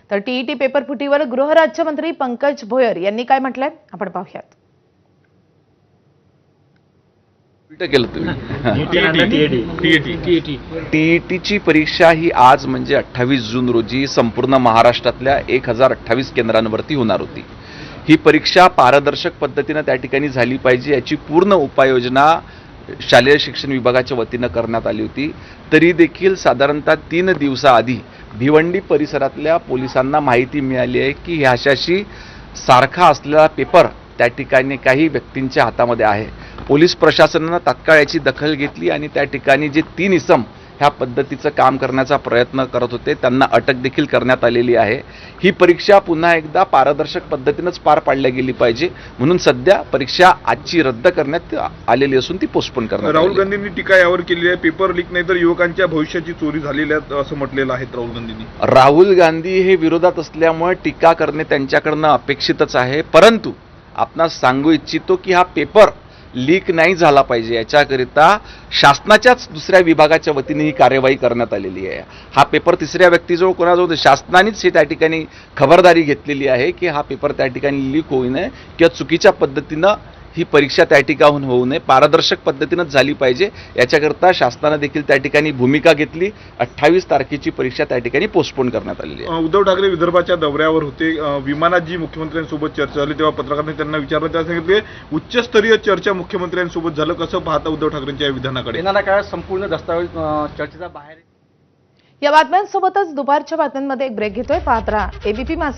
तर TET paper फुटीवर गृहराज्यमंत्री पंकज भोयर यांनी काय म्हटलंय आपण पाहूयात. केलं तुम्ही टीईटीची परीक्षा ही आज म्हणजे 28 जून रोजी संपूर्ण महाराष्ट्रातल्या 1028 केंद्रांवरती होणार होती. ही परीक्षा पारदर्शक पद्धतीने त्या ठिकाणी झाली पाहिजे याची पूर्ण उपाययोजना शालेय शिक्षण विभागाच्या वतीनं करण्यात आली होती. तरी देखील साधारणतः 3 दिवसाआधी भिवंडी परिसरातल्या पोलिसांना माहिती मिळाली आहे की ह्याच्याशी सारखा असलेला पेपर त्या ठिकाणी काही व्यक्तींच्या हातामध्ये आहे. पोलीस प्रशासनानं तात्काळ याची दखल घेतली आणि त्या ठिकाणी जे 3 इसम ह्या पद्धतीचं काम करण्याचा प्रयत्न करत होते त्यांना अटक देखील करण्यात आलेली आहे. ही परीक्षा पुन्हा एकदा पारदर्शक पद्धतीनंच पार पाडली गेली पाहिजे म्हणून सध्या परीक्षा आजची रद्द करण्यात आलेली असून ती पोस्टपोन करण्यात आली. राहुल गांधींनी टीका यावर केली आहे. पेपर लीक नाही तर युवकांच्या भविष्याची चोरी झालेली आहे असं म्हटलेलं आहे राहुल गांधींनी. राहुल गांधी हे विरोधात असल्यामुळे टीका करणे त्यांच्याकडनं अपेक्षितच आहे. परंतु आपणास सांगू इच्छितो की हा पेपर लीक नाही झाला पाहिजे याच्याकरिता शासनाच्याच दुसऱ्या विभागाच्या वतीने ही कार्यवाही करण्यात आलेली आहे. हा पेपर तिसऱ्या व्यक्तीजवळ कोणाजवळ शासनानेच ही त्या ठिकाणी खबरदारी घेतलेली आहे की हा पेपर त्या ठिकाणी लीक होऊ नये किंवा चुकीच्या पद्धतीनं ही परीक्षा त्या ठिकाणी होऊ नये, पारदर्शक पद्धतीनंच झाली पाहिजे याच्याकरता शासनाने देखील त्या ठिकाणी भूमिका घेतली. 28 तारखेची परीक्षा त्या ठिकाणी पोस्टपोन करण्यात आलेली आहे. उद्धव ठाकरे विदर्भाच्या दौऱ्यावर होते. विमानात जी मुख्यमंत्र्यांसोबत चर्चा झाली तेव्हा पत्रकारांनी त्यांना विचारलं, त्या सांगितले उच्चस्तरीय चर्चा मुख्यमंत्र्यांसोबत झालं. कसं पाहता उद्धव ठाकरेंच्या या विधानाकडे? येणाऱ्या काळात संपूर्ण दस्तावेज चर्चेचा बाहेर. या बातम्यांसोबतच दुपारच्या बातम्यांमध्ये एक ब्रेक घेतोय. पाहत राहा एबीपी.